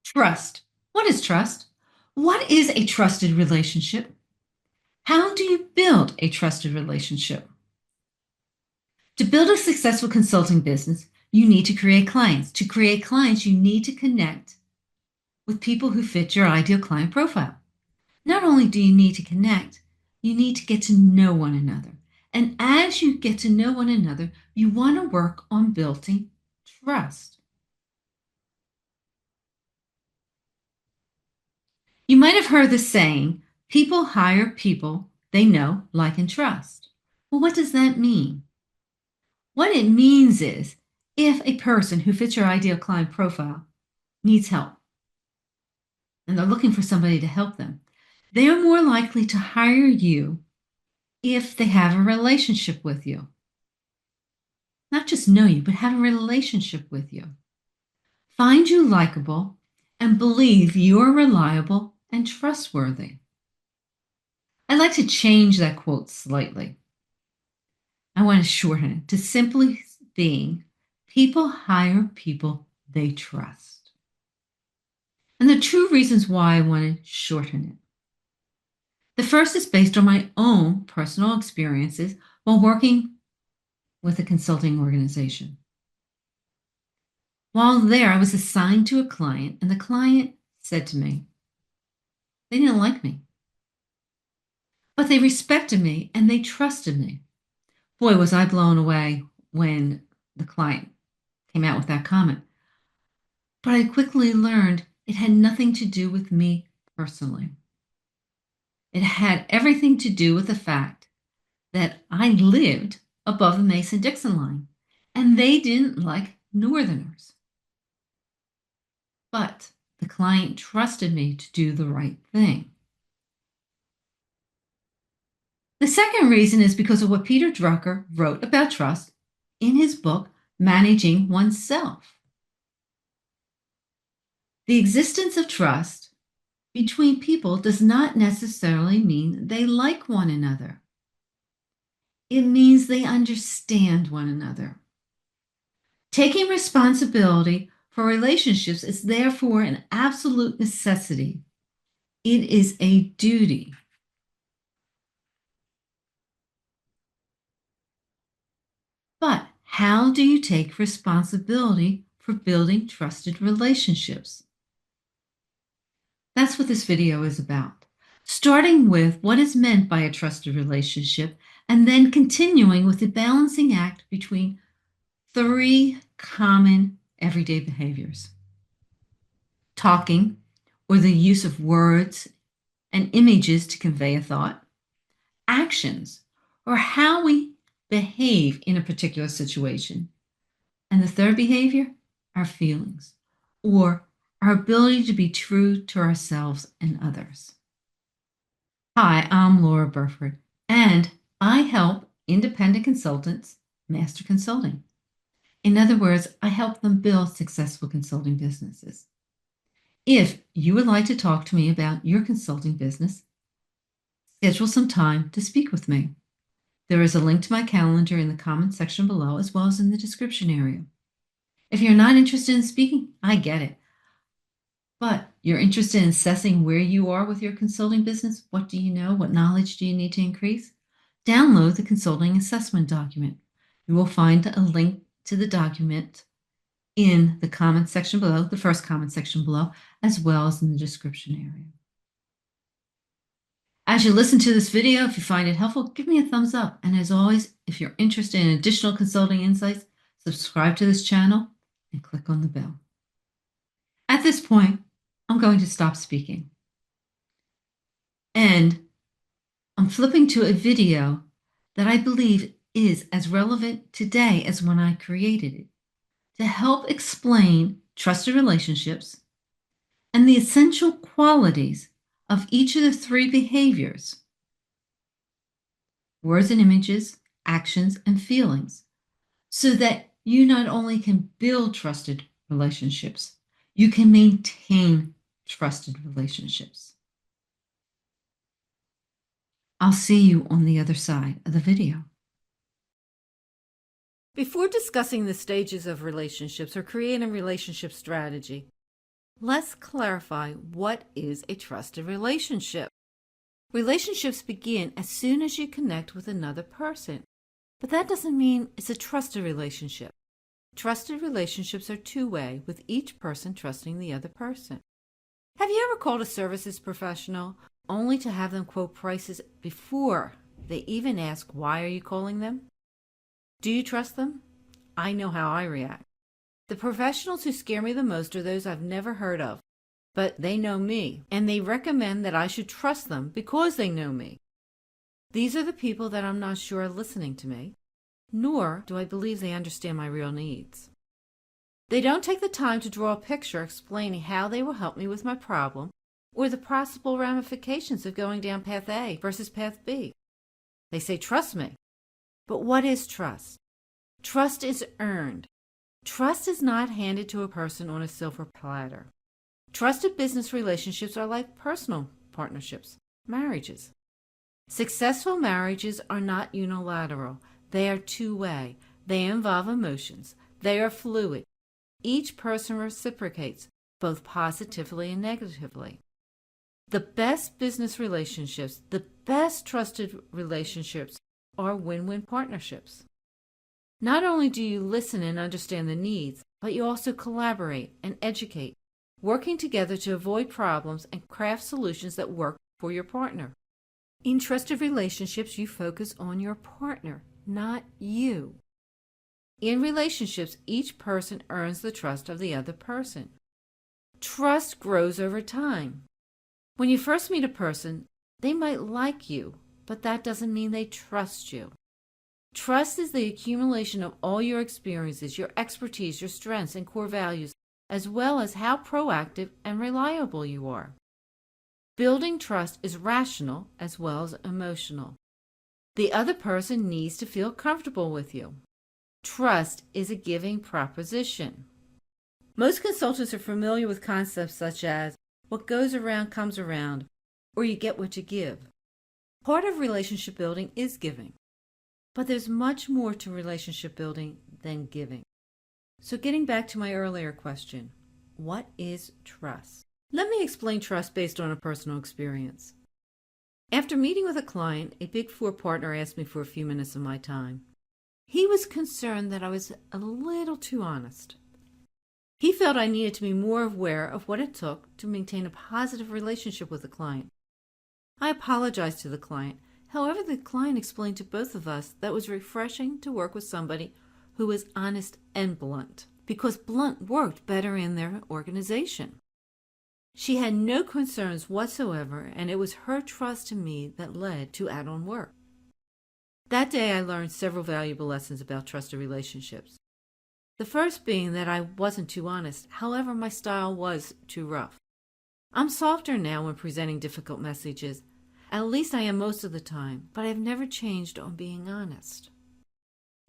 Trust. What is trust? What is a trusted relationship? How do you build a trusted relationship? To build a successful consulting business, you need to create clients. To create clients, you need to connect with people who fit your ideal client profile. Not only do you need to connect, you need to get to know one another. And as you get to know one another, you want to work on building trust. You might have heard the saying, people hire people they know, like, and trust. Well, what does that mean? What it means is if a person who fits your ideal client profile needs help and they're looking for somebody to help them, they are more likely to hire you if they have a relationship with you. Not just know you, but have a relationship with you. Find you likable and believe you're reliable and trustworthy. I'd like to change that quote slightly. I want to shorten it to simply being people hire people they trust. And the two reasons why I want to shorten it. The first is based on my own personal experiences while working with a consulting organization. While there, I was assigned to a client, and the client said to me, they didn't like me, but they respected me and they trusted me. Boy, was I blown away when the client came out with that comment. But I quickly learned it had nothing to do with me personally. It had everything to do with the fact that I lived above the Mason-Dixon line, and they didn't like Northerners. But the client trusted me to do the right thing. The second reason is because of what Peter Drucker wrote about trust in his book, Managing Oneself. The existence of trust between people does not necessarily mean they like one another. It means they understand one another. Taking responsibility for relationships is therefore an absolute necessity. It is a duty. But how do you take responsibility for building trusted relationships? That's what this video is about. Starting with what is meant by a trusted relationship, and then continuing with the balancing act between three common everyday behaviors: talking, or the use of words and images to convey a thought; actions, or how we behave in a particular situation; and the third behavior, our feelings, or our ability to be true to ourselves and others. Hi, I'm Laura Burford, and I help independent consultants master consulting. In other words, I help them build successful consulting businesses. If you would like to talk to me about your consulting business, schedule some time to speak with me. There is a link to my calendar in the comment section below, as well as in the description area. If you're not interested in speaking, I get it. But you're interested in assessing where you are with your consulting business. What do you know? What knowledge do you need to increase? Download the consulting assessment document. You will find a link to the document in the comment section below, the first comment section below, as well as in the description area. As you listen to this video, if you find it helpful, give me a thumbs up. And as always, if you're interested in additional consulting insights, subscribe to this channel and click on the bell. At this point, I'm going to stop speaking. And I'm flipping to a video that I believe is as relevant today as when I created it, to help explain trusted relationships and the essential qualities of each of the three behaviors: words and images, actions, and feelings, so that you not only can build trusted relationships, you can maintain trusted relationships. I'll see you on the other side of the video. Before discussing the stages of relationships or creating a relationship strategy, Let's clarify what is a trusted relationship. Relationships begin as soon as you connect with another person, but that doesn't mean it's a trusted relationship. Trusted relationships are two-way, with each person trusting the other person. Have you ever called a services professional only to have them quote prices before they even ask why are you calling them? Do you trust them? I know how I react. The professionals who scare me the most are those I've never heard of, but they know me, and they recommend that I should trust them because they know me. These are the people that I'm not sure are listening to me, nor do I believe they understand my real needs. They don't take the time to draw a picture explaining how they will help me with my problem or the possible ramifications of going down path A versus path B. They say, trust me. But what is trust? Trust is earned. Trust is not handed to a person on a silver platter. Trusted business relationships are like personal partnerships, marriages. Successful marriages are not unilateral. They are two-way. They involve emotions. They are fluid. Each person reciprocates, both positively and negatively. The best business relationships, the best trusted relationships are win-win partnerships. Not only do you listen and understand the needs, but you also collaborate and educate, working together to avoid problems and craft solutions that work for your partner. In trusted relationships, you focus on your partner, not you. In relationships, each person earns the trust of the other person. Trust grows over time. When you first meet a person, they might like you, but that doesn't mean they trust you. Trust is the accumulation of all your experiences, your expertise, your strengths, and core values, as well as how proactive and reliable you are. Building trust is rational as well as emotional. The other person needs to feel comfortable with you. Trust is a giving proposition. Most consultants are familiar with concepts such as what goes around comes around, or you get what you give. Part of relationship building is giving, but there's much more to relationship building than giving. So getting back to my earlier question, what is trust? Let me explain trust based on a personal experience. After meeting with a client, a Big Four partner asked me for a few minutes of my time. He was concerned that I was a little too honest. He felt I needed to be more aware of what it took to maintain a positive relationship with the client. I apologized to the client. However, the client explained to both of us that it was refreshing to work with somebody who was honest and blunt, because blunt worked better in their organization. She had no concerns whatsoever, and it was her trust in me that led to add-on work. That day I learned several valuable lessons about trusted relationships. The first being that I wasn't too honest, however my style was too rough. I'm softer now when presenting difficult messages. At least I am most of the time, but I've never changed on being honest.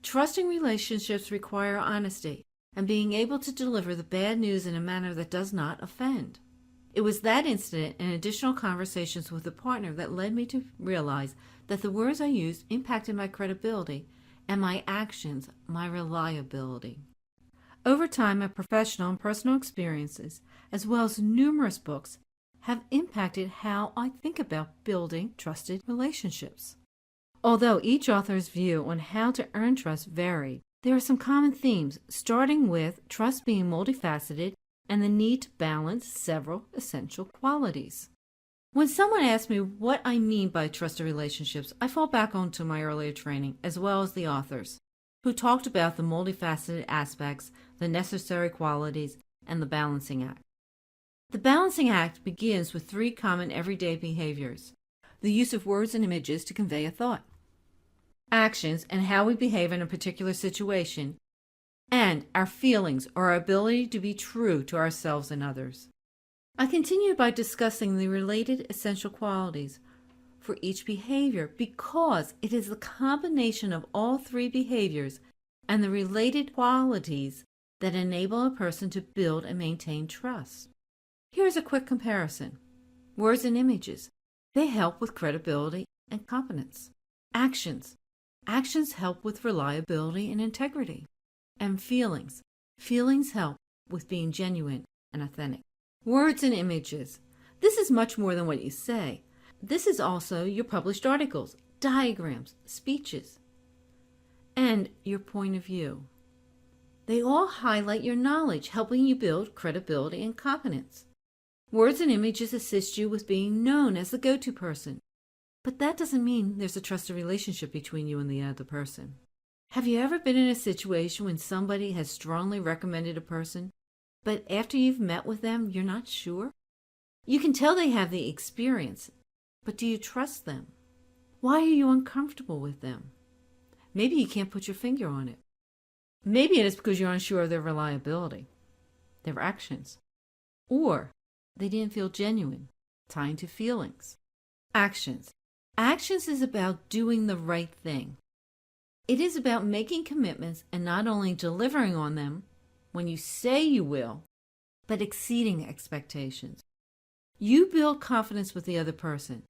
Trusting relationships require honesty and being able to deliver the bad news in a manner that does not offend. It was that incident and additional conversations with the partner that led me to realize that the words I used impacted my credibility and my actions, my reliability. Over time, my professional and personal experiences, as well as numerous books, have impacted how I think about building trusted relationships. Although each author's view on how to earn trust varied, there are some common themes, starting with trust being multifaceted and the need to balance several essential qualities. When someone asks me what I mean by trusted relationships, I fall back onto my earlier training, as well as the authors, who talked about the multifaceted aspects, the necessary qualities, and the balancing act. The balancing act begins with 3 common everyday behaviors: the use of words and images to convey a thought, actions and how we behave in a particular situation, and our feelings or our ability to be true to ourselves and others. I continue by discussing the related essential qualities for each behavior because it is the combination of all 3 behaviors and the related qualities that enable a person to build and maintain trust. Here's a quick comparison. Words and images. They help with credibility and competence. Actions. Actions help with reliability and integrity. And feelings. Feelings help with being genuine and authentic. Words and images. This is much more than what you say. This is also your published articles, diagrams, speeches, and your point of view. They all highlight your knowledge, helping you build credibility and confidence. Words and images assist you with being known as the go-to person. But that doesn't mean there's a trusted relationship between you and the other person. Have you ever been in a situation when somebody has strongly recommended a person, but after you've met with them, you're not sure? You can tell they have the experience, but do you trust them? Why are you uncomfortable with them? Maybe you can't put your finger on it. Maybe it is because you're unsure of their reliability, their actions, or they didn't feel genuine, tying to feelings. Actions. Actions is about doing the right thing. It is about making commitments and not only delivering on them when you say you will, but exceeding expectations. You build confidence with the other person.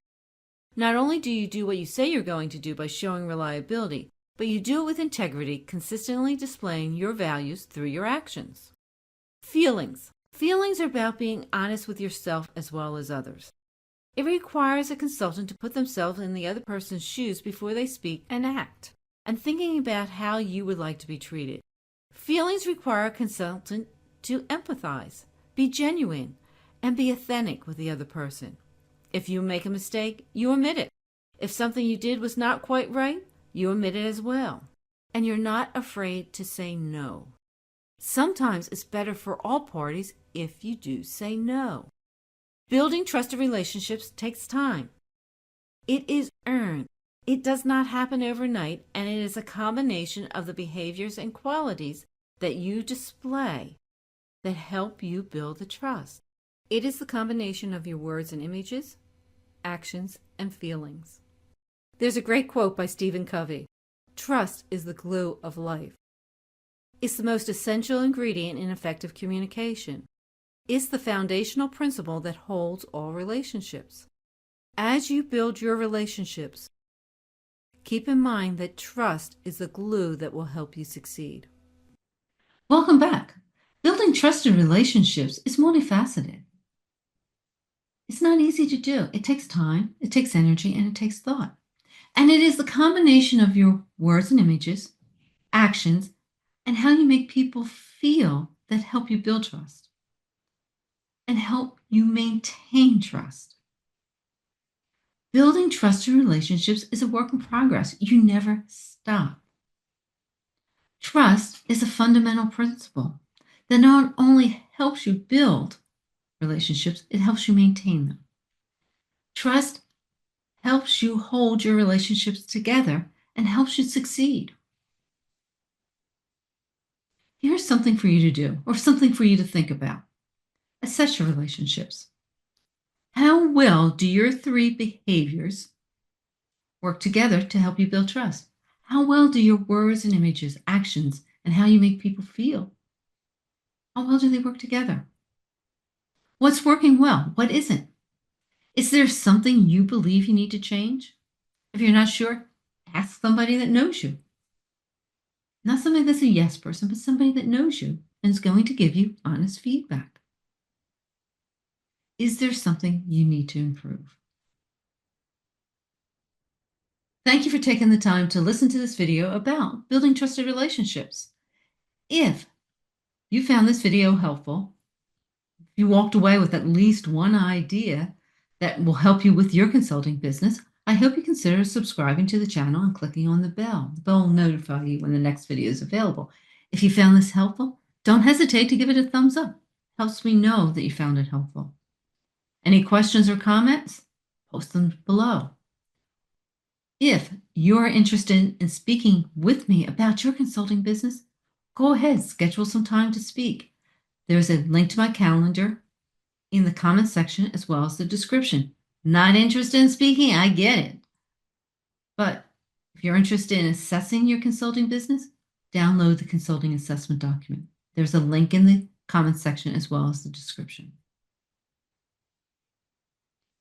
Not only do you do what you say you're going to do by showing reliability, but you do it with integrity, consistently displaying your values through your actions. Feelings. Feelings are about being honest with yourself as well as others. It requires a consultant to put themselves in the other person's shoes before they speak and act, and thinking about how you would like to be treated. Feelings require a consultant to empathize, be genuine, and be authentic with the other person. If you make a mistake, you admit it. If something you did was not quite right, you admit it as well. And you're not afraid to say no. Sometimes it's better for all parties if you do say no. Building trusted relationships takes time. It is earned. It does not happen overnight, and it is a combination of the behaviors and qualities that you display that help you build the trust. It is the combination of your words and images, actions, and feelings. There's a great quote by Stephen Covey. Trust is the glue of life. It's the most essential ingredient in effective communication. It's the foundational principle that holds all relationships. As you build your relationships, keep in mind that trust is the glue that will help you succeed. Welcome back. Building trusted relationships is multifaceted. It's not easy to do. It takes time, it takes energy, and it takes thought. And it is the combination of your words and images, actions, and how you make people feel that help you build trust and help you maintain trust. Building trusted relationships is a work in progress. You never stop. Trust is a fundamental principle that not only helps you build relationships, it helps you maintain them. Trust helps you hold your relationships together and helps you succeed. Here's something for you to do, or something for you to think about. Assess your relationships. How well do your 3 behaviors work together to help you build trust? How well do your words and images, actions, and how you make people feel? How well do they work together? What's working well? What isn't? Is there something you believe you need to change? If you're not sure, ask somebody that knows you. Not somebody that's a yes person, but somebody that knows you and is going to give you honest feedback. Is there something you need to improve? Thank you for taking the time to listen to this video about building trusted relationships. If you found this video helpful, if you walked away with at least one idea that will help you with your consulting business, I hope you consider subscribing to the channel and clicking on the bell. The bell will notify you when the next video is available. If you found this helpful, don't hesitate to give it a thumbs up. It helps me know that you found it helpful. Any questions or comments? Post them below. If you're interested in speaking with me about your consulting business, go ahead, schedule some time to speak. There's a link to my calendar in the comment section as well as the description. Not interested in speaking? I get it. But if you're interested in assessing your consulting business, download the consulting assessment document. There's a link in the comment section as well as the description.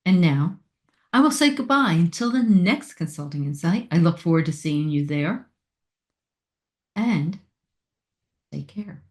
And now, I will say goodbye until the next Consulting Insight. I look forward to seeing you there. And take care.